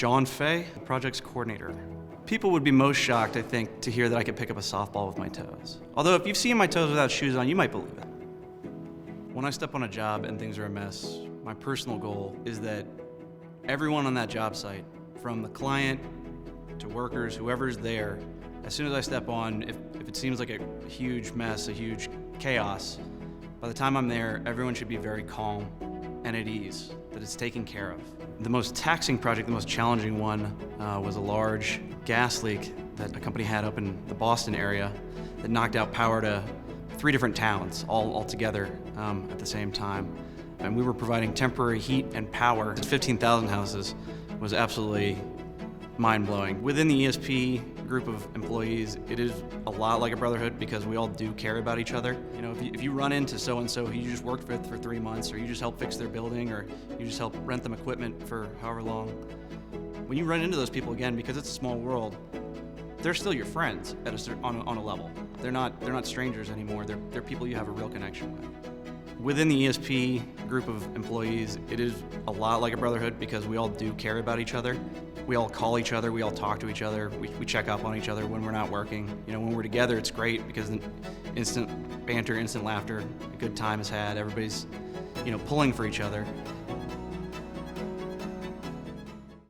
John Fay, projects coordinator. People would be most shocked, I think, to hear that I could pick up a softball with my toes. Although if you've seen my toes without shoes on, you might believe it. When I step on a job and things are a mess, my personal goal is that everyone on that job site, from the client to workers, whoever's there, as soon as I step on, if it seems like a huge mess, a huge chaos, by the time I'm there, everyone should be very calm and at ease, that it's taken care of. The most taxing project, the most challenging one, was a large gas leak that a company had up in the Boston area that knocked out power to 3 different towns all together at the same time. And we were providing temporary heat and power to 15,000 houses. It was absolutely mind-blowing. Within the ESP group of employees, it is a lot like a brotherhood because we all do care about each other. You know, if you run into so-and-so who you just worked with for 3 months, or you just help fix their building, or you just help rent them equipment for however long, when you run into those people again, because it's a small world, they're still your friends on a level. They're not strangers anymore. They're people you have a real connection with. Within the ESP group of employees, it is a lot like a brotherhood because we all do care about each other. We all call each other, we all talk to each other, we check up on each other when we're not working. You know, when we're together, it's great because instant banter, instant laughter, a good time is had, everybody's, pulling for each other.